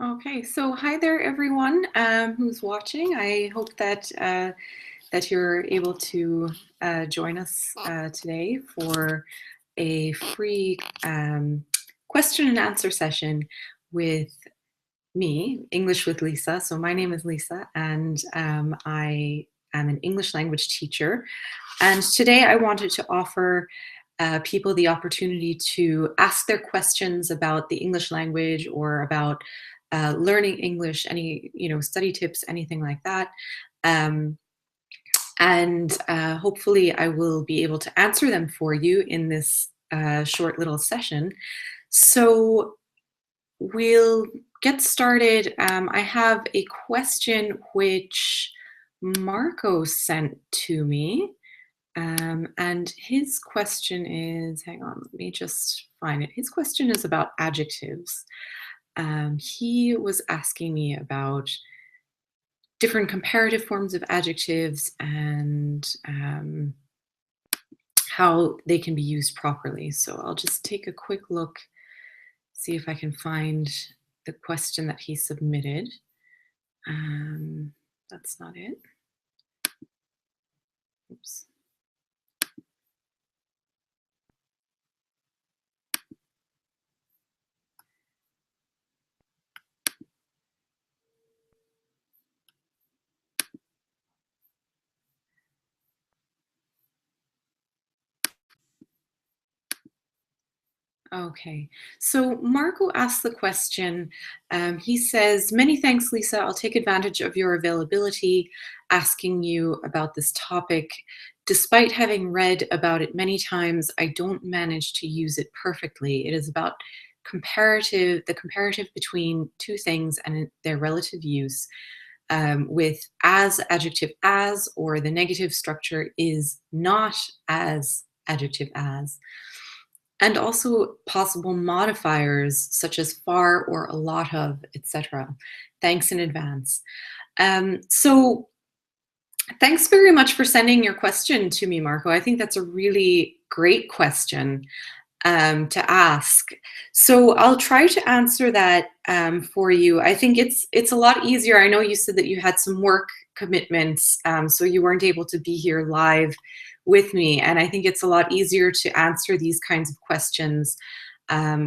Okay, so hi there, everyone who's watching. I hope that that you're able to join us today for a free question and answer session with me, English with Lisa. So my name is Lisa, and I am an English language teacher. And today I wanted to offer people the opportunity to ask their questions about the English language or about learning English, any study tips, anything like that. Um, and hopefully I will be able to answer them for you in this short little session. So we'll get started. I have a question which Marco sent to me. And his question is, hang on, let me just find it. His question is about adjectives. He was asking me about different comparative forms of adjectives and how they can be used properly. So I'll just take a quick look, see if I can find the question that he submitted. That's not it. Oops. Okay, so Marco asked the question. He says, "Many thanks, Lisa. I'll take advantage of your availability asking you about this topic. Despite having read about it many times, I don't manage to use it perfectly. It is about the comparative between two things and their relative use, with as adjective as, or the negative structure is not as adjective as, and also possible modifiers such as far or a lot of, etc. Thanks in advance." So thanks very much for sending your question to me, Marco. I think that's a really great question to ask. So I'll try to answer that for you. I think it's a lot easier. I know you said that you had some work commitments, so you weren't able to be here live with me. And I think it's a lot easier to answer these kinds of questions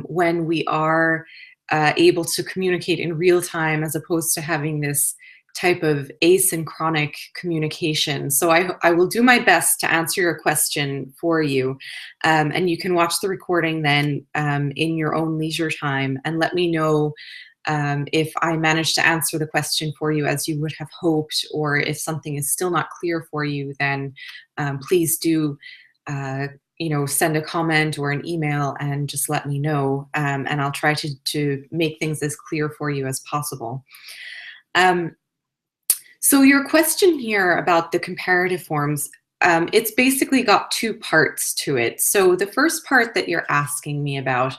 when we are able to communicate in real time, as opposed to having this type of asynchronic communication. So I will do my best to answer your question for you. And you can watch the recording then in your own leisure time and let me know if I managed to answer the question for you as you would have hoped, or if something is still not clear for you, then please do send a comment or an email and just let me know, and I'll try to make things as clear for you as possible. So your question here about the comparative forms, it's basically got two parts to it. So the first part that you're asking me about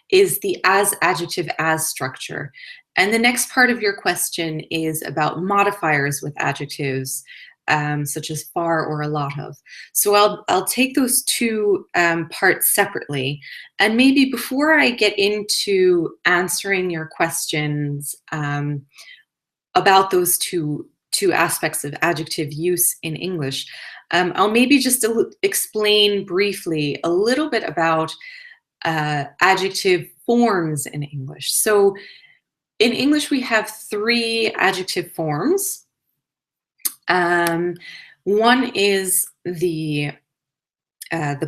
is the as adjective as structure. And the next part of your question is about modifiers with adjectives, such as far or a lot of. So I'll take those two parts separately. And maybe before I get into answering your questions about those two aspects of adjective use in English, I'll maybe just explain briefly a little bit about adjective forms in English. So in English, we have three adjective forms. One is the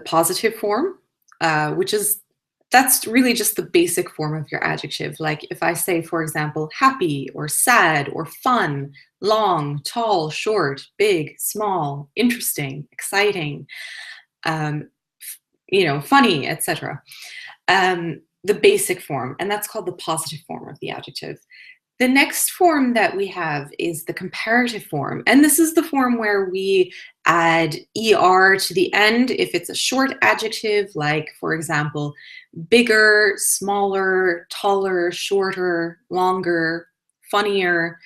positive form, that's really just the basic form of your adjective. Like if I say, for example, happy or sad or fun, long, tall, short, big, small, interesting, exciting, funny, etc. The basic form, and that's called the positive form of the adjective. The next form that we have is the comparative form, and this is the form where we add er to the end if it's a short adjective, like, for example, bigger, smaller, taller, shorter, longer, funnier,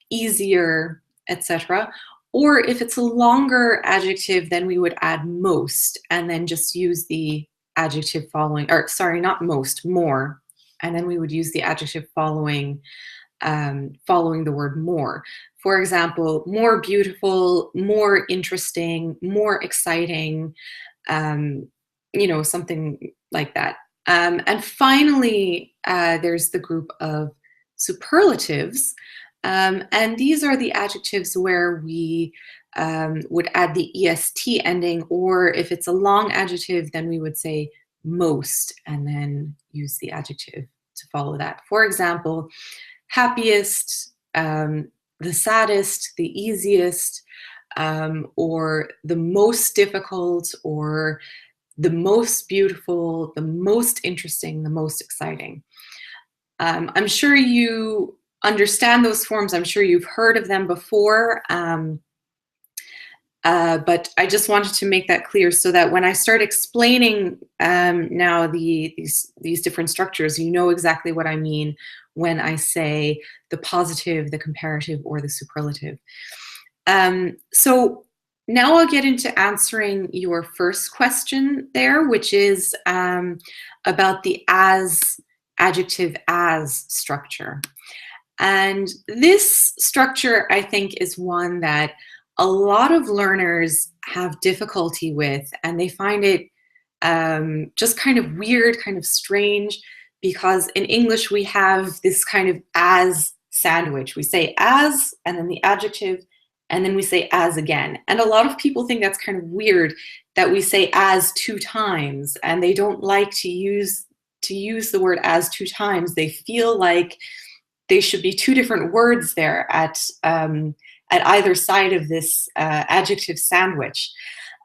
easier, etc. Or if it's a longer adjective, then we would add most and then just use the adjective following, or sorry, not most, more, and then we would use the adjective following following the word more. For example, more beautiful, more interesting, more exciting, something like that. And finally, there's the group of superlatives. And these are the adjectives where we would add the est ending, or if it's a long adjective, then we would say most and then use the adjective to follow that. For example, happiest, the saddest, the easiest, or the most difficult, or the most beautiful, the most interesting, the most exciting. I'm sure you understand those forms. I'm sure you've heard of them before. But I just wanted to make that clear so that when I start explaining now these different structures, you know exactly what I mean when I say the positive, the comparative, or the superlative. So now I'll get into answering your first question there, which is about the as, adjective as structure. And this structure, I think, is one that a lot of learners have difficulty with, and they find it just kind of weird, kind of strange, because in English we have this kind of as sandwich. We say as, and then the adjective, and then we say as again. And a lot of people think that's kind of weird that we say as 2 times, and they don't like to use the word as 2 times. They feel like they should be 2 different words there at either side of this adjective sandwich.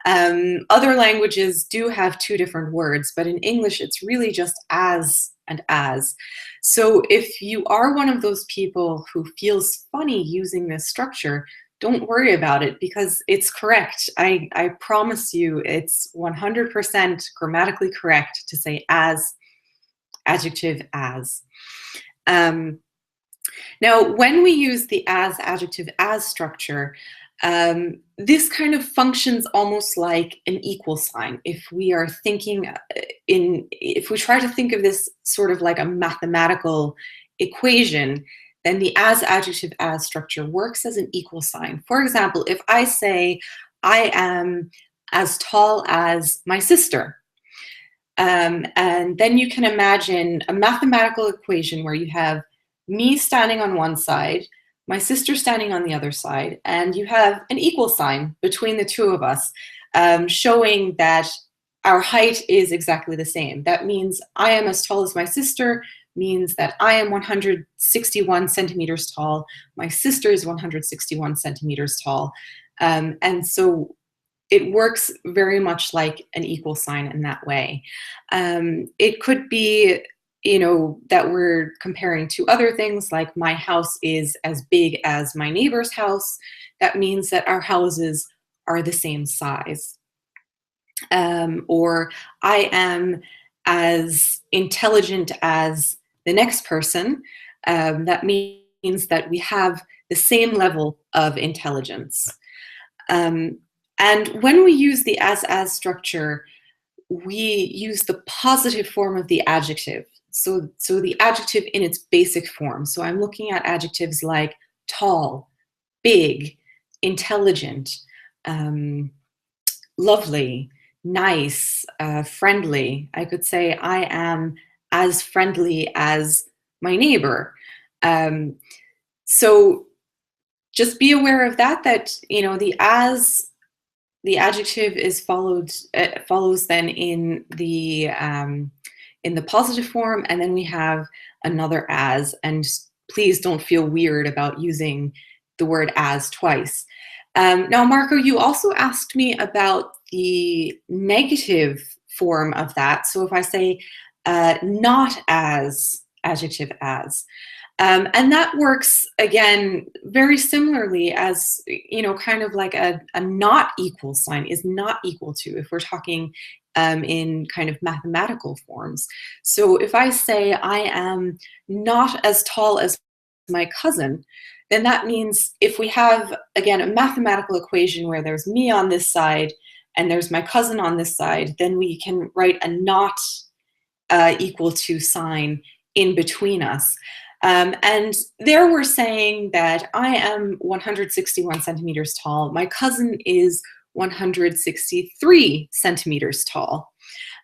Other languages do have 2 different words, but in English it's really just as and as. So if you are one of those people who feels funny using this structure, don't worry about it, because it's correct. I promise you it's 100% grammatically correct to say as, adjective as. Now, when we use the as, adjective as structure, this kind of functions almost like an equal sign. If we are thinking if we try to think of this sort of like a mathematical equation, then the as, adjective as structure works as an equal sign. For example, if I say, I am as tall as my sister, and then you can imagine a mathematical equation where you have me standing on one side, my sister standing on the other side, and you have an equal sign between the 2 of us, showing that our height is exactly the same. That means I am as tall as my sister, means that I am 161 centimeters tall, my sister is 161 centimeters tall, and so it works very much like an equal sign in that way. It could be, that we're comparing to other things, like my house is as big as my neighbor's house. That means that our houses are the same size. Or I am as intelligent as the next person. That means that we have the same level of intelligence. And when we use the as structure, we use the positive form of the adjective. So the adjective in its basic form. So I'm looking at adjectives like tall, big, intelligent, lovely, nice, friendly. I could say I am as friendly as my neighbor. So just be aware of that, the adjective is follows then in the positive form, and then we have another as, and please don't feel weird about using the word as twice. Now, Marco, you also asked me about the negative form of that. So if I say not as, adjective as, and that works, again, very similarly as, kind of like a not equal sign is not equal to, if we're talking in kind of mathematical forms. So if I say I am not as tall as my cousin, then that means if we have, again, a mathematical equation where there's me on this side and there's my cousin on this side, then we can write a not equal to sign in between us. And there we're saying that I am 161 centimeters tall. My cousin is 163 centimeters tall.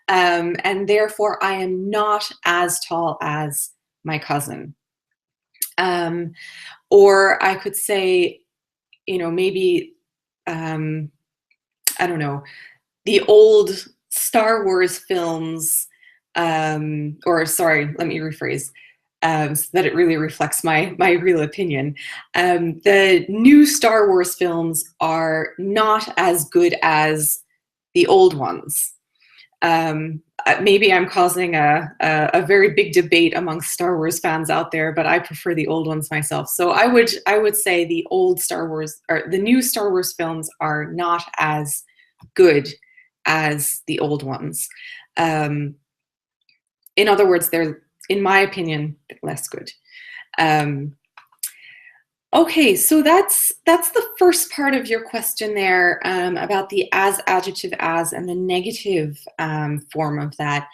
And therefore, I am not as tall as my cousin. Um, or I could say, maybe, I don't know, the old Star Wars films, or sorry, let me rephrase, so that it really reflects my real opinion. The new Star Wars films are not as good as the old ones. Maybe I'm causing a very big debate amongst Star Wars fans out there, but I prefer the old ones myself. So I would say the old Star Wars, or the new Star Wars films, are not as good as the old ones. Um, in other words, they're, in my opinion, less good. Um, okay, so that's the first part of your question there, about the as, adjective as, and the negative form of that.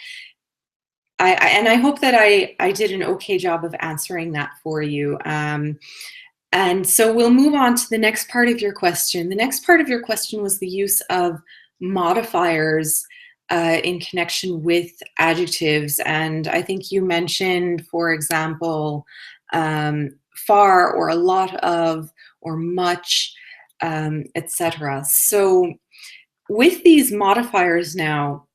And I hope that I did an okay job of answering that for you. And so we'll move on to the next part of your question. The next part of your question was the use of modifiers in connection with adjectives. And I think you mentioned, for example, far, or a lot of, or much, etc. So with these modifiers now,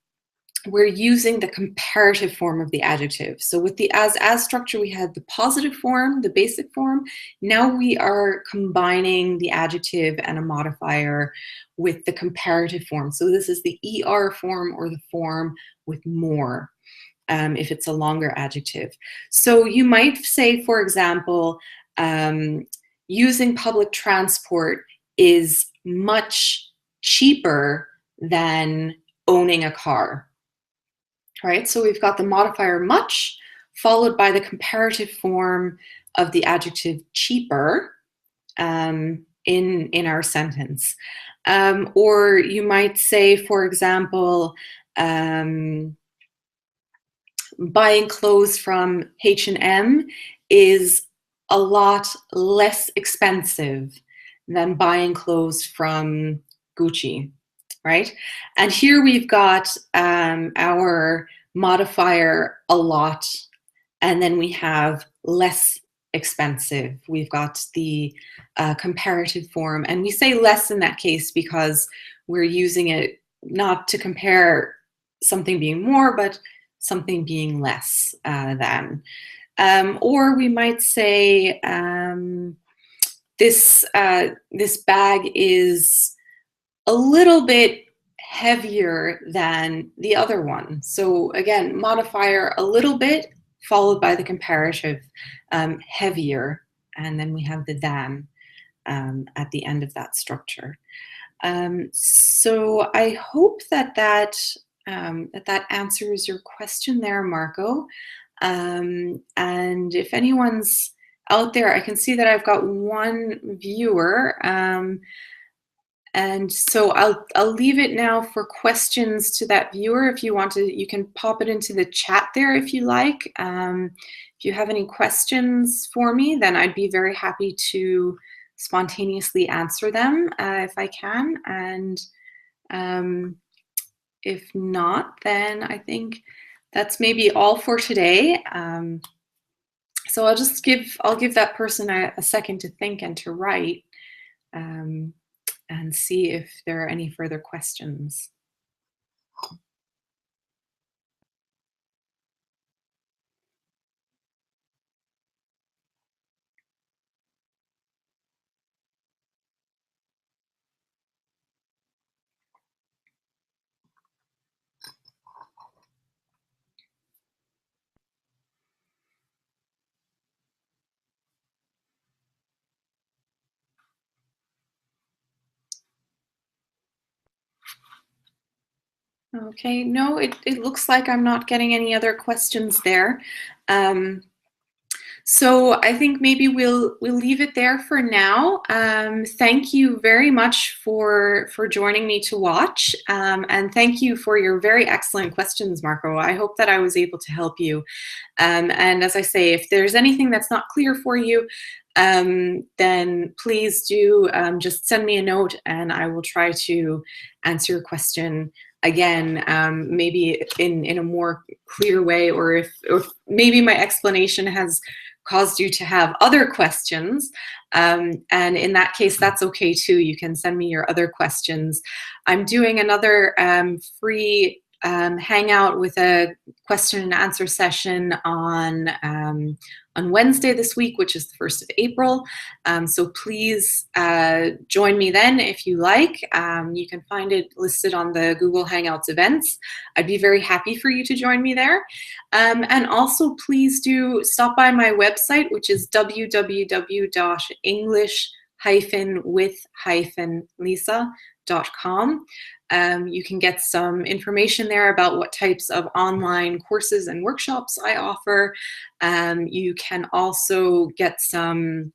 we're using the comparative form of the adjective. So with the as structure, we had the positive form, the basic form. Now we are combining the adjective and a modifier with the comparative form. So this is the ER form, or the form with more, if it's a longer adjective. So you might say, for example, using public transport is much cheaper than owning a car. Right, so we've got the modifier much followed by the comparative form of the adjective cheaper in our sentence. Or you might say, for example, buying clothes from H&M is a lot less expensive than buying clothes from Gucci. Right? And here we've got our modifier a lot, and then we have less expensive. We've got the comparative form, and we say less in that case because we're using it not to compare something being more, but something being less than. Or we might say this bag is a little bit heavier than the other one. So again, modifier a little bit followed by the comparative heavier, and then we have the than at the end of that structure. So I hope that answers your question there, Marco. And if anyone's out there, I can see that I've got one viewer. And so I'll leave it now for questions to that viewer. If you want to, you can pop it into the chat there if you like. If you have any questions for me, then I'd be very happy to spontaneously answer them if I can. And if not, then I think that's maybe all for today. So I'll give that person a second to think and to write. And see if there are any further questions. Okay, no, it looks like I'm not getting any other questions there. So I think maybe we'll leave it there for now. Thank you very much for joining me to watch, and thank you for your very excellent questions, Marco. I hope that I was able to help you. And as I say, if there's anything that's not clear for you, then please do just send me a note, and I will try to answer your question again, maybe in a more clear way, or if maybe my explanation has caused you to have other questions. And in that case, that's okay too. You can send me your other questions. I'm doing another free hangout with a question and answer session on Wednesday this week, which is the 1st of April. So please join me then if you like. You can find it listed on the Google Hangouts events. I'd be very happy for you to join me there. And also please do stop by my website, which is www.english-with-lisa.com. You can get some information there about what types of online courses and workshops I offer. You can also get some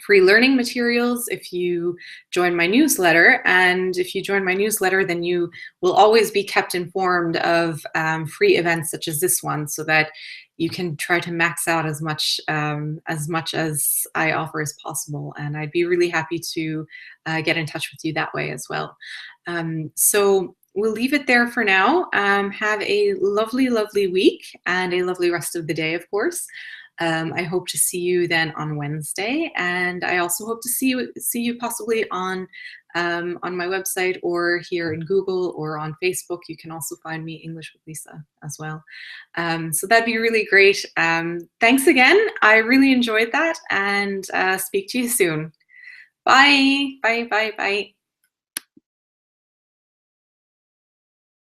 free learning materials if you join my newsletter. And if you join my newsletter, then you will always be kept informed of free events such as this one, so that you can try to max out as much as I offer as possible. And I'd be really happy to get in touch with you that way as well. So we'll leave it there for now. Have a lovely, lovely week and a lovely rest of the day, of course. I hope to see you then on Wednesday, and I also hope to see you possibly on my website or here in Google or on Facebook. You can also find me English with Lisa as well. So that'd be really great. Thanks again. I really enjoyed that, and speak to you soon. Bye. Bye. Bye. Bye.